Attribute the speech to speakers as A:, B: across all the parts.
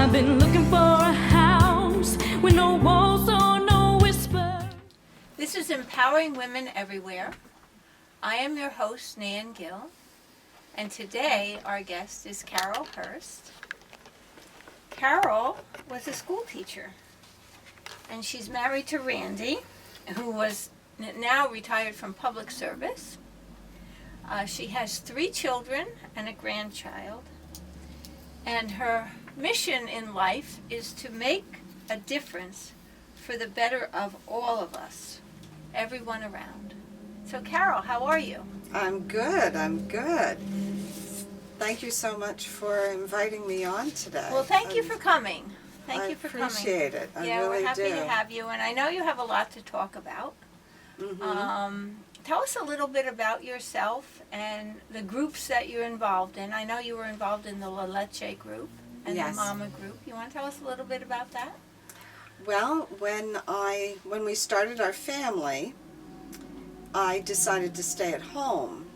A: I've been looking for a house with no walls or no whisper.
B: This is Empowering Women Everywhere. I am your host, Nan Gill, and today our guest is CaroleHurst. Carole was a school teacher, and she's married to Randy, who was now retired from public service. She has 3 children and a grandchild, and her mission in life is to make a difference for the better of all of us, everyone around. So Carole, how are you?
C: I'm good. Thank you so much for inviting me on today.
B: Well, thank you for coming. Thank you for coming.
C: I appreciate it. I
B: yeah,
C: really
B: we're happy
C: do.
B: to have you, and I know you have a lot to talk about. Tell us a little bit about yourself and the groups that you're involved in. I know you were involved in the La Leche group and
C: Yes.
B: the Mama group. You want to tell us a little bit about that?
C: Well, when we started our family, I decided to stay at home.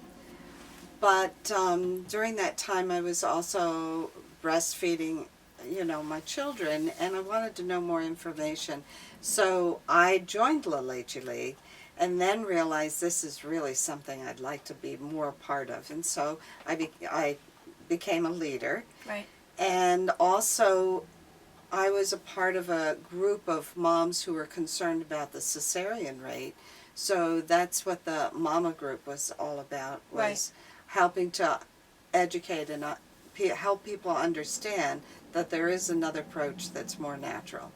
C: But during that time, I was also breastfeeding, my children, and I wanted to know more information. So I joined La Leche League, and then realized this is really something I'd like to be more a part of. And so I became a leader.
B: Right.
C: And also, I was a part of a group of moms who were concerned about the cesarean rate. So that's what the Mama group was all about, was
B: Right.
C: helping to educate and help people understand that there is another approach that's more natural.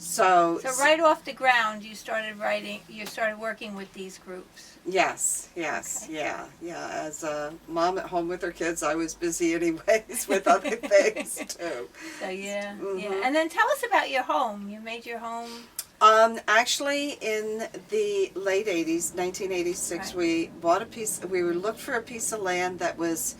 C: So
B: right off the ground, you started working with these groups.
C: Yes,
B: Okay.
C: yeah. As a mom at home with her kids, I was busy anyways with other things too.
B: So yeah.
C: Mhm.
B: And then tell us about your home. You made your home.
C: Actually, in the late 80s, 1986,
B: Right.
C: we looked for a piece of land that was,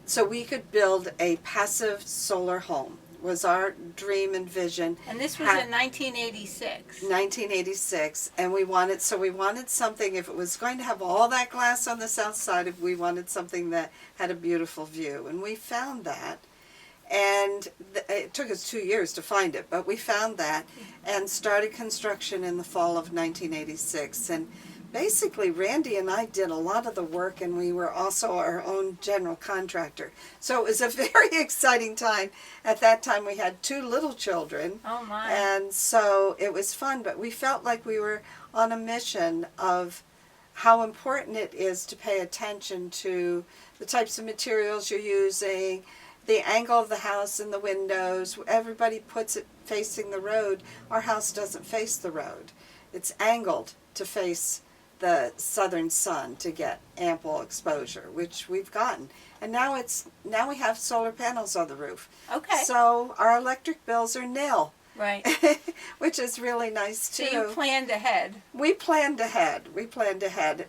C: so we could build a passive solar home, was our dream and vision.
B: And this was in 1986.
C: 1986, and we wanted something, if it was going to have all that glass on the south side, we wanted something that had a beautiful view, and we found that. And it took us 2 years to find it, but we found that and started construction in the fall of 1986. And basically, Randy and I did a lot of the work, and we were also our own general contractor. So it was a very exciting time. At that time, we had 2 little children.
B: Oh my.
C: And so it was fun, but we felt like we were on a mission of how important it is to pay attention to the types of materials you're using, the angle of the house and the windows. Everybody puts it facing the road. Our house doesn't face the road. It's angled to face the southern sun to get ample exposure, which we've gotten. And now we have solar panels on the roof.
B: Okay.
C: So our electric bills are nil.
B: Right.
C: Which is really nice too.
B: So you planned ahead.
C: We planned ahead,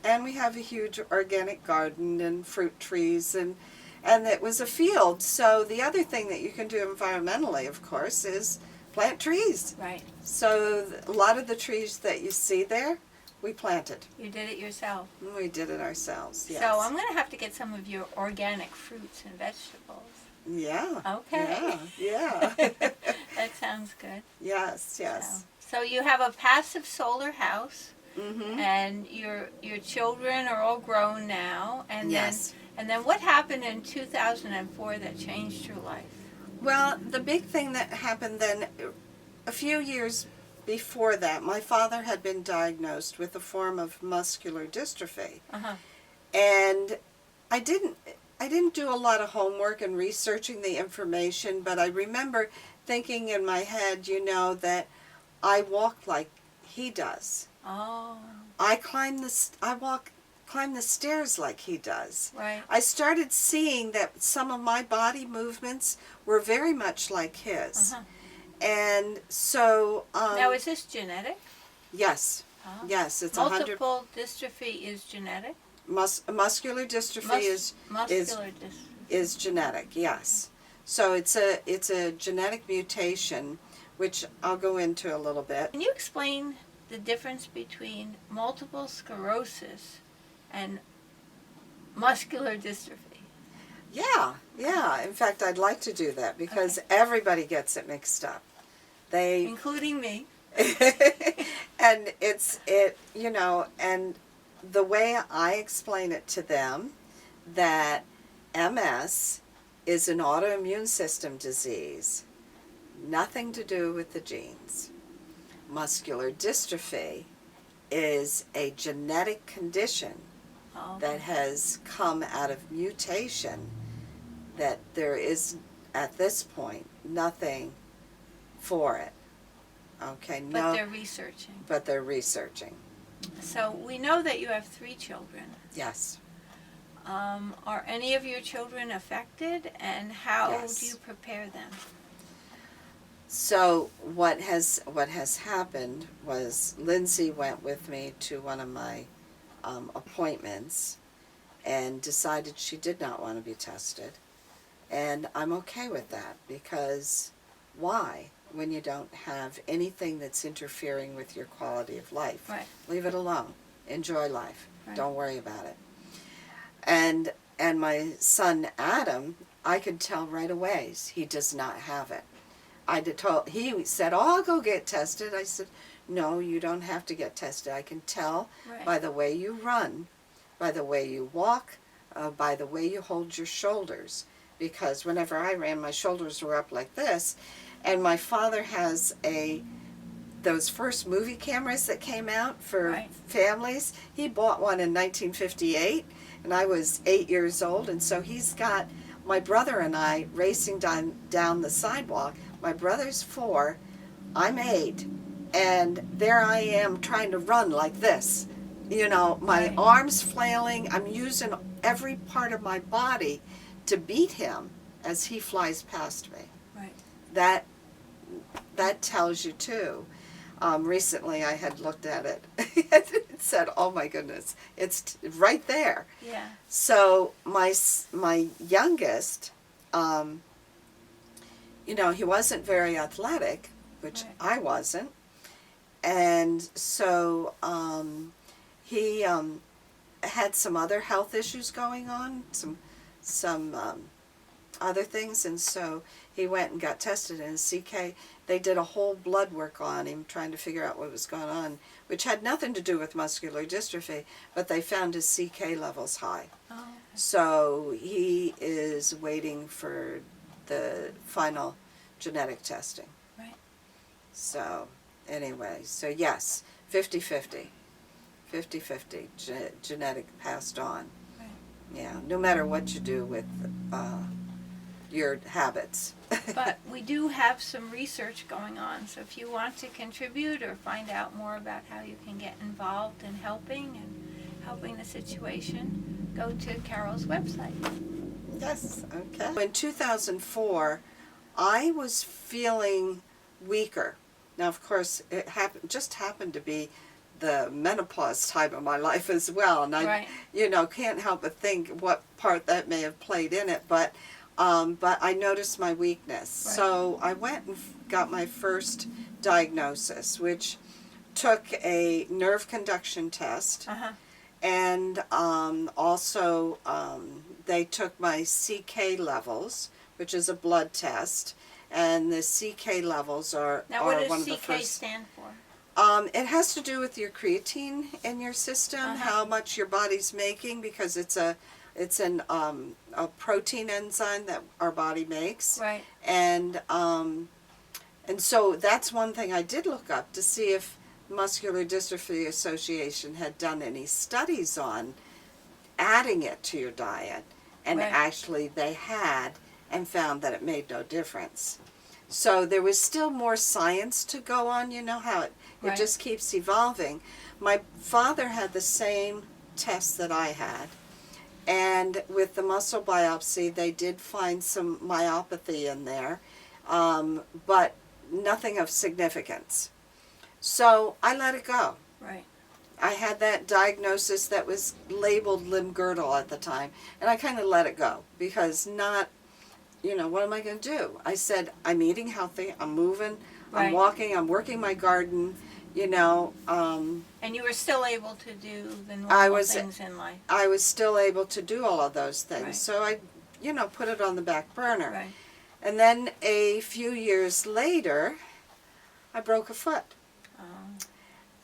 C: and we have a huge organic garden and fruit trees, and it was a field. So the other thing that you can do environmentally, of course, is plant trees.
B: Right.
C: So a lot of the trees that you see there, we planted.
B: You did it yourself.
C: We did it ourselves, yes.
B: So I'm going to have to get some of your organic fruits and vegetables.
C: Yeah.
B: Okay.
C: Yeah.
B: That sounds good.
C: Yes.
B: So you have a passive solar house,
C: Mm-hmm.
B: and your children are all grown now. And
C: Yes.
B: then what happened in 2004 that changed your life?
C: Well, the big thing that happened then, a few years before that, my father had been diagnosed with a form of muscular dystrophy.
B: Uh-huh.
C: And I didn't do a lot of homework and researching the information, but I remember thinking in my head, that I walk like he does.
B: Oh.
C: I climb the stairs like he does.
B: Right.
C: I started seeing that some of my body movements were very much like his.
B: Uh-huh.
C: And so
B: Now, is this genetic?
C: yes.
B: Uh-huh.
C: Yes, it's
B: Multiple dystrophy is genetic?
C: muscular dystrophy
B: Muscular dystrophy.
C: is genetic, yes. So it's a genetic mutation, which I'll go into a little bit.
B: Can you explain the difference between multiple sclerosis and muscular dystrophy?
C: Yeah. In fact, I'd like to do that because everybody gets it mixed up. They
B: Including me.
C: and and the way I explain it to them, that MS is an autoimmune system disease, nothing to do with the genes. Muscular dystrophy is a genetic condition that has come out of mutation, that there is, at this point, nothing for it. Okay,
B: But they're researching.
C: But they're researching.
B: So we know that you have 3 children.
C: Yes.
B: Are any of your children affected, and how
C: Yes.
B: do you prepare them?
C: So what has happened was Lindsay went with me to one of my appointments and decided she did not want to be tested. And I'm okay with that, because why? When you don't have anything that's interfering with your quality of life.
B: Right.
C: Leave it alone. Enjoy life.
B: Right.
C: Don't worry about it. And my son Adam, I could tell right away he does not have it. He said, "Oh, I'll go get tested." I said, "No, you don't have to get tested. I can tell by the way you run, by the way you walk, by the way you hold your shoulders." Because whenever I ran, my shoulders were up like this. And my father has those first movie cameras that came out for families. He bought one in 1958, and I was 8 years old. And so he's got my brother and I racing down the sidewalk. My brother's 4, I'm 8, and there I am trying to run like this. My arms flailing. I'm using every part of my body to beat him as he flies past me. Right. That tells you too. Recently I had looked at it. It said, "Oh my goodness, it's right there."
B: Yeah.
C: So my youngest, he wasn't very athletic, which I wasn't, and so he had some other health issues going on, some other things, and so he went and got tested, and his CK, they did a whole blood work on him trying to figure out what was going on, which had nothing to do with muscular dystrophy, but they found his CK levels high.
B: Oh.
C: So he is waiting for the final genetic testing.
B: Right.
C: So anyway, so yes, 50-50. 50-50 genetic passed on.
B: Right.
C: Yeah, no matter what you do with your habits.
B: But we do have some research going on, so if you want to contribute or find out more about how you can get involved in helping the situation, go to Carol's website.
C: Yes, okay. In 2004, I was feeling weaker. Now, of course, it just happened to be the menopause time of my life as well, and I, can't help but think what part that may have played in it, but I noticed my weakness. Right. So I went and got my first diagnosis, which took a nerve conduction test, and also they took my CK levels, which is a blood test, and the CK levels are
B: what does
C: one of the
B: CK
C: first.
B: stand for?
C: It has to do with your creatine in your system, how much your body's making, because it's a protein enzyme that our body makes.
B: Right.
C: And so that's one thing I did look up to see if Muscular Dystrophy Association had done any studies on adding it to your diet. And actually they had, and found that it made no difference. So there was still more science to go on, how it just keeps evolving. My father had the same test that I had. And with the muscle biopsy, they did find some myopathy in there, but nothing of significance. So I let it go.
B: Right.
C: I had that diagnosis that was labeled limb-girdle at the time, and I kind of let it go, because what am I going to do? I said, I'm eating healthy, I'm moving, I'm walking, I'm working my garden,
B: And you were still able to do the normal things in life.
C: I was still able to do all of those things.
B: Right.
C: So I, put it on the back burner.
B: Right.
C: And then a few years later, I broke a foot.
B: Oh.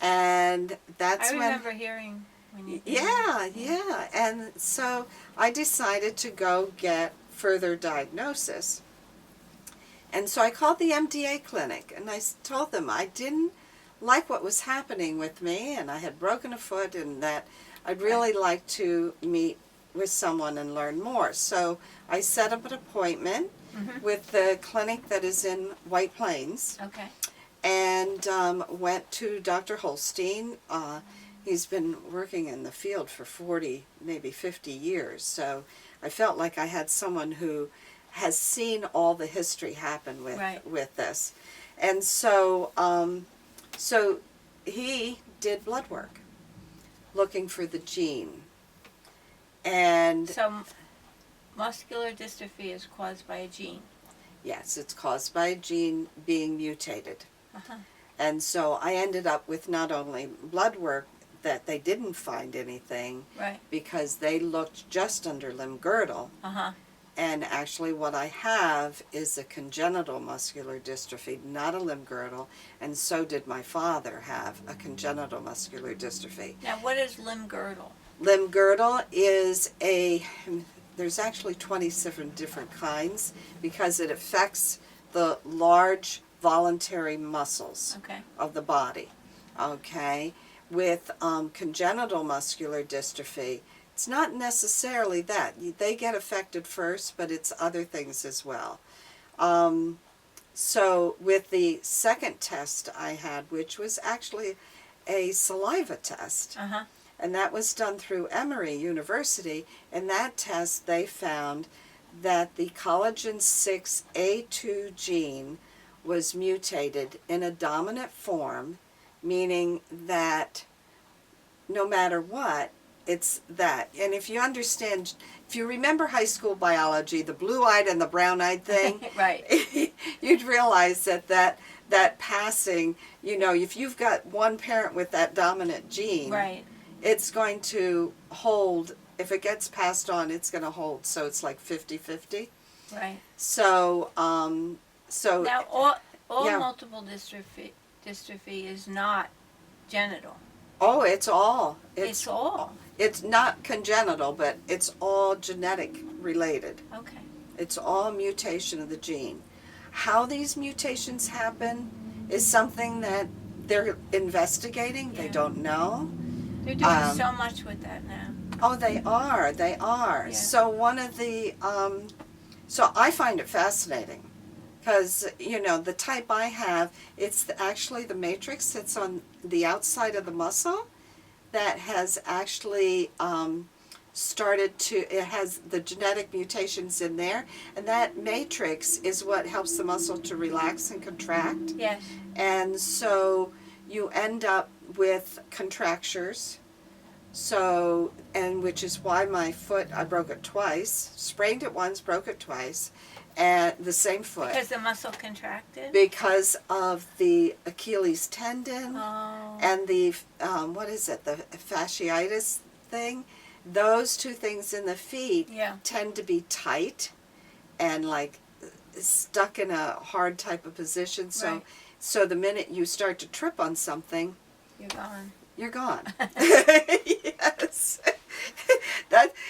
C: And that's
B: I
C: when...
B: remember hearing when you did
C: Yeah. And so I decided to go get further diagnosis. And so I called the MDA clinic, and I told them I didn't like what was happening with me, and I had broken a foot, and that I'd really like to meet with someone and learn more. So I set up an appointment with the clinic that is in White Plains,
B: Okay.
C: and went to Dr. Holstein. He's been working in the field for 40, maybe 50 years, so I felt like I had someone who has seen all the history happen with this. And so so he did blood work looking for the gene. And
B: So muscular dystrophy is caused by a gene.
C: yes, it's caused by a gene being mutated.
B: Uh-huh.
C: And so I ended up with not only blood work that they didn't find anything,
B: Right.
C: because they looked just under limb girdle.
B: Uh-huh.
C: And actually what I have is a congenital muscular dystrophy, not a limb girdle, and so did my father have a congenital muscular dystrophy.
B: Now, what is limb girdle?
C: Limb girdle is there's actually 27 different kinds because it affects the large voluntary muscles
B: Okay.
C: of the body. Okay? With congenital muscular dystrophy, it's not necessarily that. They get affected first, but it's other things as well. So with the second test I had, which was actually a saliva test,
B: Uh-huh.
C: and that was done through Emory University, in that test they found that the collagen 6A2 gene was mutated in a dominant form, meaning that no matter what, it's that. And if you understand, if you remember high school biology, the blue-eyed and the brown-eyed thing,
B: Right.
C: you'd realize that passing, if you've got one parent with that dominant gene,
B: Right.
C: it's going to hold, if it gets passed on, it's going to hold. So it's like 50-50.
B: Right.
C: So,
B: Now, all
C: yeah.
B: multiple dystrophy is not genital.
C: oh, it's all.
B: It's all.
C: It's not congenital, but it's all genetic related.
B: Okay.
C: It's all mutation of the gene. How these mutations happen is something that they're investigating. They
B: Yeah.
C: don't know.
B: They're doing so much with that now.
C: Oh, they are.
B: Yeah.
C: So one of the, so I find it fascinating because, the type I have, it's actually the matrix that's on the outside of the muscle that has actually it has the genetic mutations in there, and that matrix is what helps the muscle to relax and contract.
B: Yes.
C: And so you end up with contractures. So, and which is why my foot, I broke it twice, sprained it once, broke it twice, and the same foot.
B: Because the muscle contracted?
C: Because of the Achilles tendon
B: Oh.
C: and the, the fasciitis thing. Those two things in the feet
B: Yeah.
C: tend to be tight and like stuck in a hard type of position. So,
B: Right.
C: so the minute you start to trip on something,
B: You're gone.
C: you're gone. Yes.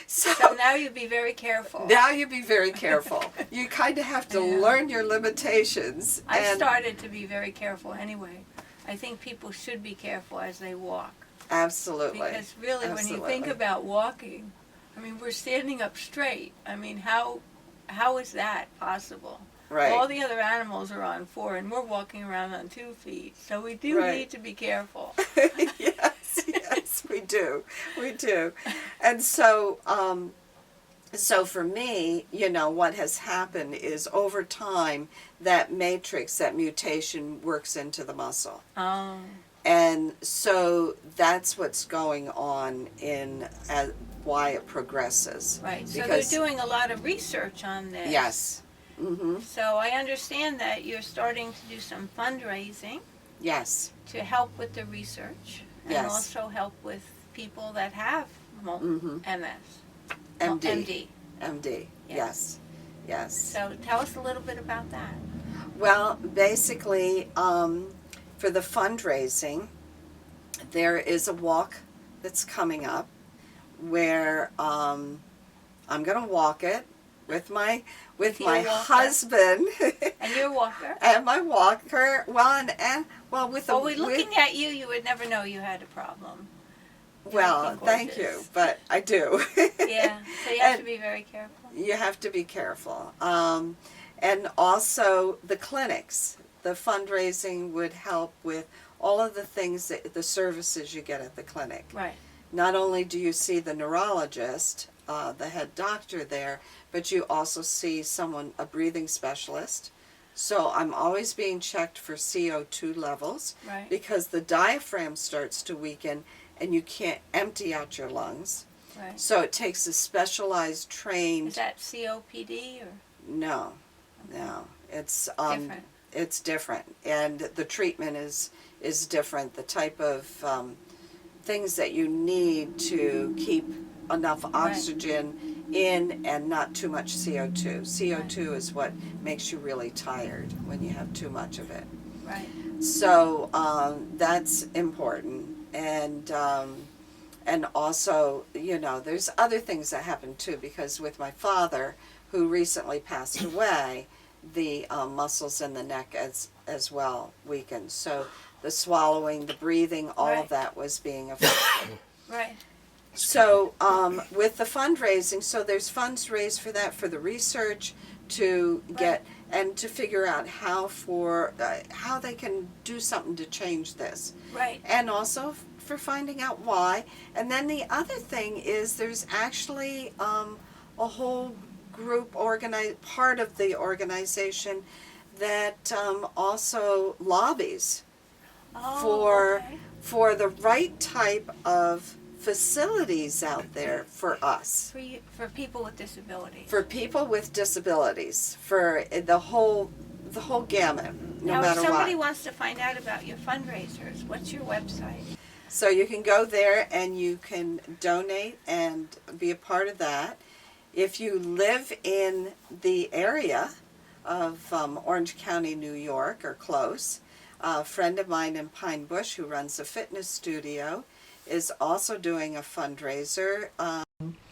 C: So
B: So now you be very careful.
C: now you be very careful. You kind of have to
B: Yeah.
C: learn your limitations.
B: I've
C: and
B: started to be very careful anyway. I think people should be careful as they walk.
C: Absolutely.
B: Because really, when you think
C: Absolutely.
B: about walking, I mean, we're standing up straight. I mean, how is that possible?
C: Right.
B: All the other animals are on 4, and we're walking around on 2 feet. So we do
C: Right.
B: need to be careful.
C: yes, we do. We do. And so, so for me, what has happened is over time, that matrix, that mutation works into the muscle.
B: Oh,
C: And so that's what's going on in why it progresses.
B: right. So
C: Because-
B: they're doing a lot of research on this.
C: Yes. Mm-hmm.
B: So I understand that you're starting to do some fundraising
C: Yes.
B: to help with the research and
C: Yes.
B: also help with people that have
C: Mhm.
B: MS.
C: MD.
B: MD.
C: MD. Yes. Yes.
B: So tell us a little bit about that.
C: Well, basically, for the fundraising, there is a walk that's coming up where I'm going to walk it with my
B: With your walker.
C: husband
B: And your walker.
C: and my walker. Well, with the
B: Well, looking at you, you would never know you had a problem.
C: well,
B: looking
C: thank you,
B: gorgeous.
C: but I do.
B: Yeah, so you have to
C: And
B: be very careful.
C: You have to be careful. And also the clinics, the fundraising would help with all of the things, the services you get at the clinic.
B: Right.
C: Not only do you see the neurologist, the head doctor there, but you also see a breathing specialist. So I'm always being checked for CO2 levels
B: Right.
C: because the diaphragm starts to weaken and you can't empty out your lungs.
B: Right.
C: So it takes a specialized trained.
B: Is that COPD or
C: No, it's
B: different?
C: it's different, and the treatment is different. The type of things that you need to keep enough oxygen in and not too much CO2. CO2 is what makes you really tired when you have too much of it.
B: Right.
C: So that's important, and also, there's other things that happen too, because with my father, who recently passed away, the muscles in the neck as well weakened. So the swallowing, the breathing, all
B: Right.
C: of that was being affected.
B: Right.
C: So with the fundraising, so there's funds raised for that, for the research, to get and to figure out how they can do something to change this,
B: Right.
C: and also for finding out why. And then the other thing is there's actually a whole group part of the organization that also lobbies
B: Oh, okay.
C: for the right type of facilities out there for us,
B: For people with disabilities.
C: for people with disabilities, for the whole gamut, no
B: now,
C: matter
B: if somebody
C: what.
B: wants to find out about your fundraisers, what's your website?
C: So you can go there and you can donate and be a part of that. If you live in the area of Orange County, New York, or close, a friend of mine in Pine Bush who runs a fitness studio is also doing a fundraiser.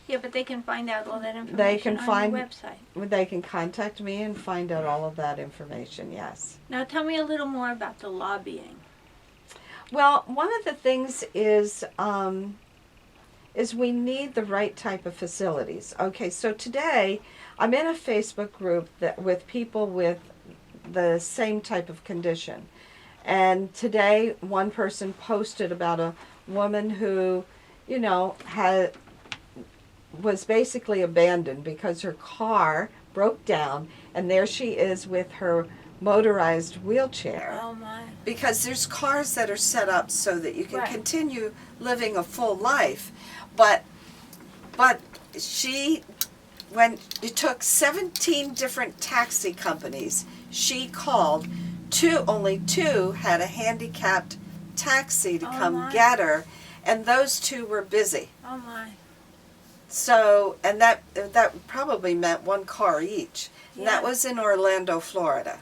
B: Yeah, but they can find out all that information on your website.
C: They can contact me and find out all of that information, yes.
B: Now tell me a little more about the lobbying.
C: Well, one of the things is we need the right type of facilities. Okay, so today I'm in a Facebook group with people with the same type of condition. And today one person posted about a woman who, was basically abandoned because her car broke down, and there she is with her motorized wheelchair.
B: Oh my.
C: Because there's cars that are set up so that you can
B: Right.
C: continue living a full life, but when it took 17 different taxi companies, she called, only two had a handicapped taxi to
B: Oh,
C: come
B: my.
C: get her, and those two were busy.
B: Oh my.
C: So, and that probably meant one car each. And that
B: Yeah.
C: was in Orlando, Florida.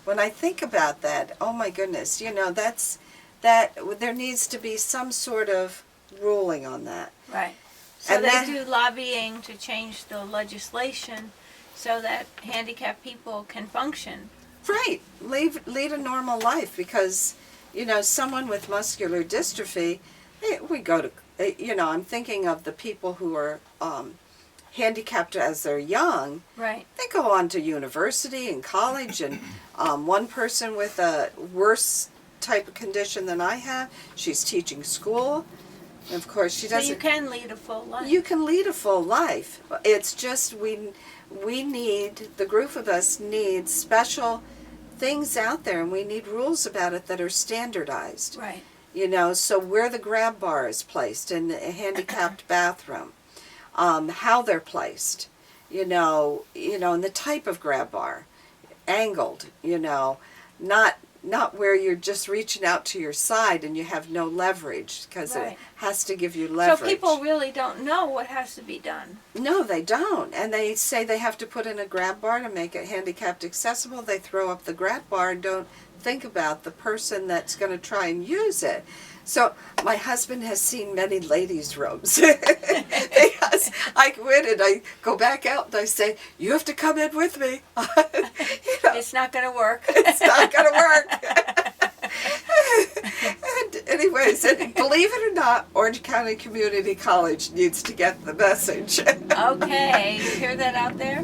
C: When I think about that, oh my goodness, there needs to be some sort of ruling on that.
B: Right. So
C: And
B: they
C: that-
B: do lobbying to change the legislation so that handicapped people can function.
C: Right. Lead a normal life, because, someone with muscular dystrophy, we go to, I'm thinking of the people who are handicapped as they're young.
B: Right.
C: They go on to university and college, and one person with a worse type of condition than I have, she's teaching school. And of course, she
B: So
C: doesn't.
B: you can lead a full life.
C: You can lead a full life. It's just the group of us need special things out there, and we need rules about it that are standardized.
B: Right.
C: So where the grab bar is placed in a handicapped bathroom, how they're placed, and the type of grab bar, angled, not not where you're just reaching out to your side and you have no leverage, because it
B: Right.
C: has to give you leverage.
B: So people really don't know what has to be done.
C: No, they don't. And they say they have to put in a grab bar to make it handicapped accessible. They throw up the grab bar and don't think about the person that's going to try and use it. So my husband has seen many ladies' robes. Because I go in and I go back out and I say, you have to come in with me.
B: It's not going to work.
C: It's not going to work. And anyways, and believe it or not, Orange County Community College needs to get the message.
B: Okay, you hear that out there?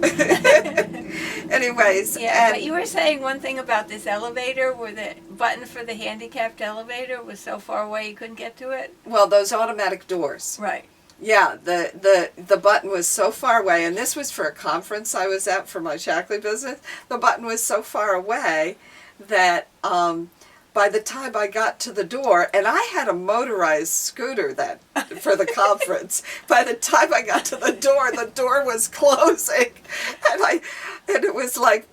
C: Anyways,
B: Yeah,
C: and
B: but you were saying one thing about this elevator where the button for the handicapped elevator was so far away you couldn't get to it?
C: well, those automatic doors.
B: Right.
C: Yeah, the button was so far away, and this was for a conference I was at for my Shackley business. The button was so far away that by the time I got to the door, and I had a motorized scooter that for the conference. By the time I got to the door was closing, and it was like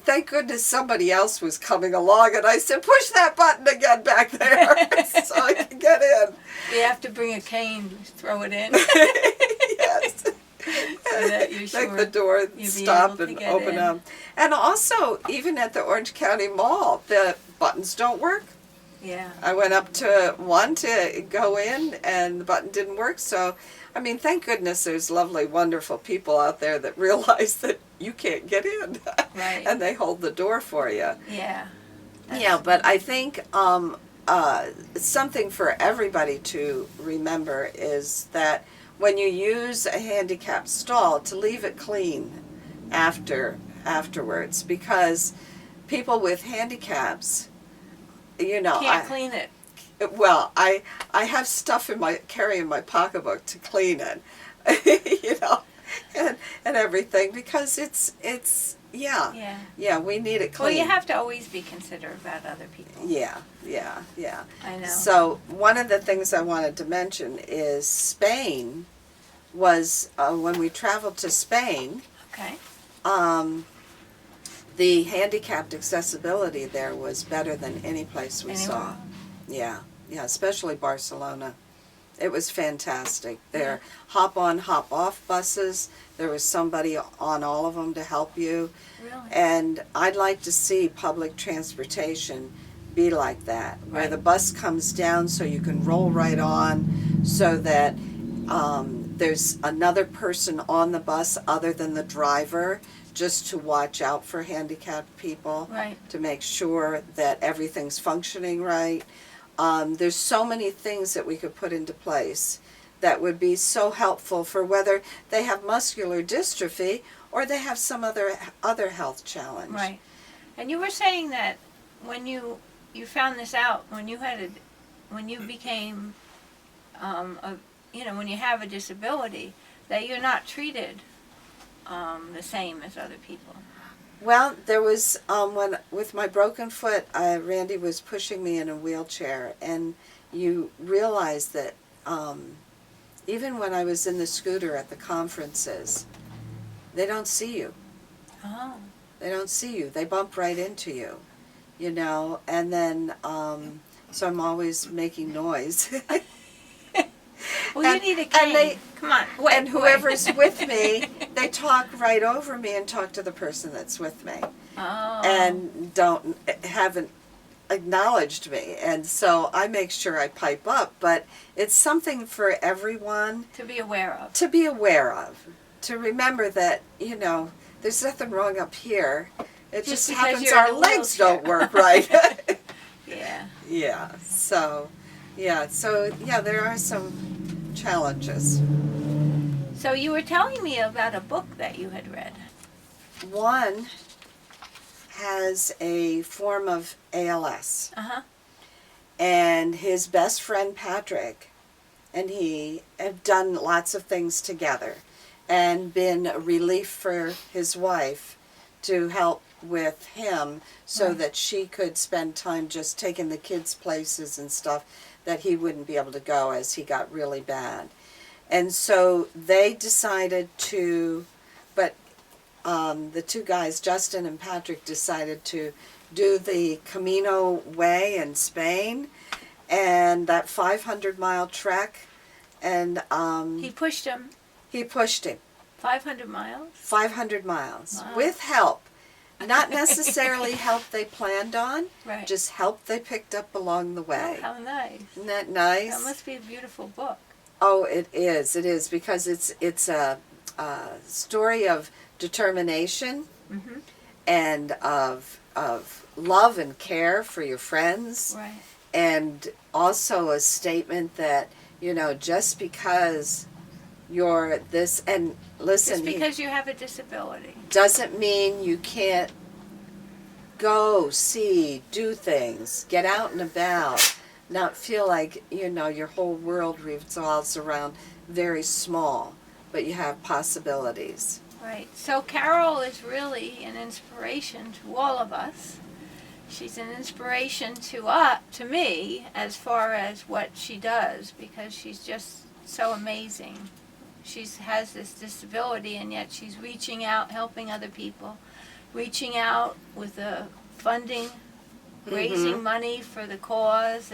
C: thank goodness somebody else was coming along, and I said, push that button again back there so I can get in.
B: You have to bring a cane, throw it in.
C: Yes.
B: So that you're
C: Make
B: sure
C: the door
B: you'll be
C: stop
B: able to
C: and
B: get
C: open
B: in.
C: up. And also, even at the Orange County Mall, the buttons don't work.
B: Yeah.
C: I went up to one to go in, and the button didn't work. So, I mean, thank goodness there's lovely, wonderful people out there that realize that you can't get in.
B: Right.
C: And they hold the door for you.
B: Yeah.
C: Yeah, but I think something for everybody to remember is that when you use a handicapped stall, to leave it clean afterwards, because people with handicaps,
B: Can't clean it.
C: well, I have stuff carry in my pocketbook to clean it, and everything, because it's
B: Yeah.
C: we need it clean.
B: Well, you have to always be considerate about other people.
C: Yeah.
B: I know.
C: So one of the things I wanted to mention is Spain was when we traveled to Spain,
B: Okay.
C: the handicapped accessibility there was better than any place we saw.
B: Anywhere.
C: Yeah, especially Barcelona. It was fantastic. There, hop on, hop off buses. There was somebody on all of them to help you.
B: Really?
C: And I'd like to see public transportation be like that, where
B: Right.
C: the bus comes down so you can roll right on, so that there's another person on the bus other than the driver, just to watch out for handicapped people,
B: Right.
C: to make sure that everything's functioning right. There's so many things that we could put into place that would be so helpful for whether they have muscular dystrophy or they have some other health challenge.
B: Right. And you were saying that when you found this out, when you became, when you have a disability, that you're not treated the same as other people.
C: Well, there was with my broken foot, Randy was pushing me in a wheelchair, and you realize that even when I was in the scooter at the conferences, they don't see you.
B: Oh.
C: They don't see you. They bump right into you, and then so I'm always making noise.
B: Well,
C: And-
B: you need a
C: and
B: cane. Come on, wait.
C: And whoever's with me, they talk right over me and talk to the person that's with me,
B: Oh.
C: and haven't acknowledged me, and so I make sure I pipe up. But it's something for everyone
B: to be aware of.
C: to be aware of, to remember that there's nothing wrong up here. It just
B: because
C: happens
B: you're in
C: our
B: a
C: legs
B: wheelchair.
C: don't work right.
B: Yeah.
C: Yeah. So there are some challenges.
B: So you were telling me about a book that you had read.
C: One has a form of ALS,
B: Uh-huh.
C: and his best friend Patrick and he have done lots of things together and been a relief for his wife to help with him, so
B: Right.
C: that she could spend time just taking the kids places and stuff that he wouldn't be able to go as he got really bad. And so they decided the two guys, Justin and Patrick, decided to do the Camino Way in Spain, and that 500-mile trek, and
B: He pushed him
C: he pushed him
B: 500 miles.
C: 500 miles
B: Wow.
C: with help. Not necessarily help they planned on,
B: Right.
C: just help they picked up along the way.
B: Oh, how nice.
C: Isn't that nice?
B: That must be a beautiful book.
C: Oh, it is, because it's a story of determination
B: Mm-hmm.
C: and of love and care for your friends,
B: Right.
C: and also a statement that, just because you're this, and listen,
B: Just because you have a disability.
C: doesn't mean you can't go, see, do things, get out and about, not feel like, your whole world revolves around very small, but you have possibilities.
B: Right. So Carol is really an inspiration to all of us. She's an inspiration to me as far as what she does, because she's just so amazing. She has this disability, and yet she's reaching out, helping other people, reaching out with the funding, raising money for the cause,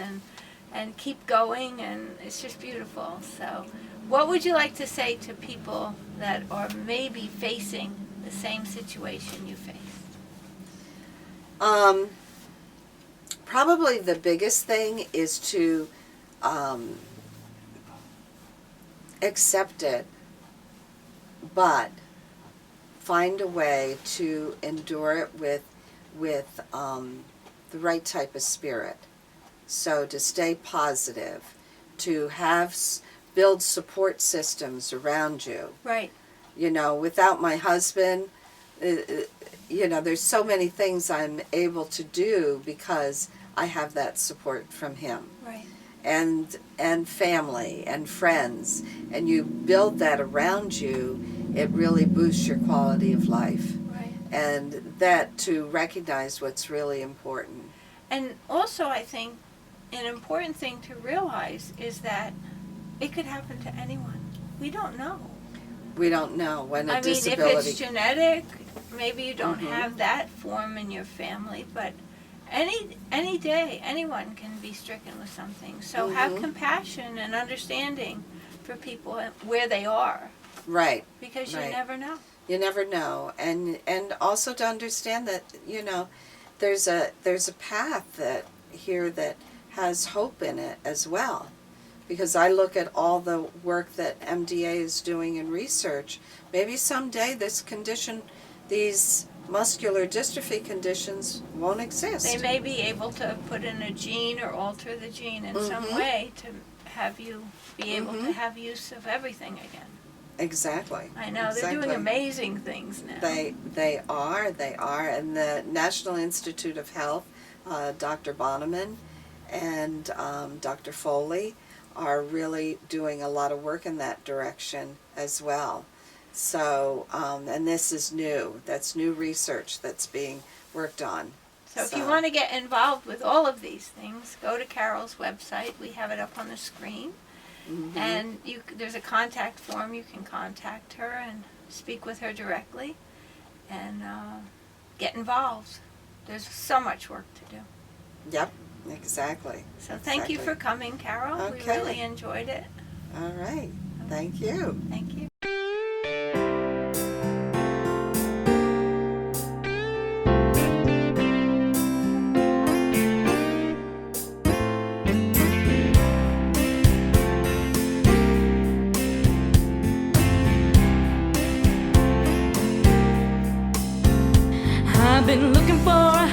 B: and keep going, and it's just beautiful. So what would you like to say to people that are maybe facing the same situation you faced?
C: Probably the biggest thing is to accept it, but find a way to endure it with the right type of spirit. So to stay positive, to build support systems around you.
B: Right.
C: Without my husband, there's so many things I'm able to do because I have that support from him.
B: Right.
C: And family and friends, and you build that around you, it really boosts your quality of life.
B: Right.
C: And that, to recognize what's really important.
B: And also, I think an important thing to realize is that it could happen to anyone. We don't know.
C: We don't know when a
B: I mean,
C: disability.
B: if it's genetic, maybe you don't
C: Mhm.
B: have that form in your family, but any day, anyone can be stricken with something. So have
C: Mhm.
B: compassion and understanding for people where they are,
C: Right.
B: because you
C: Right.
B: never know.
C: You never know, and also to understand that there's a path that has hope in it as well, because I look at all the work that MDA is doing in research. Maybe someday these muscular dystrophy conditions won't exist.
B: They may be able to put in a gene or alter the gene in some
C: Mhm.
B: way to have you be able to
C: Mhm.
B: have use of everything again.
C: Exactly.
B: I know, they're doing
C: Exactly.
B: amazing things now.
C: They are, and the National Institute of Health, Dr. Bonneman and Dr. Foley are really doing a lot of work in that direction as well. So, and this is new. That's new research that's being worked on.
B: So if you want to get involved with all of these things, go to Carol's website. We have it up on the screen.
C: Mhm.
B: And there's a contact form. You can contact her and speak with her directly and get involved. There's so much work to do.
C: Yep, exactly.
B: So thank you for coming, Carol. We
C: Okay.
B: really enjoyed it.
C: All right. Thank you.
B: Thank you.
A: I've been looking for a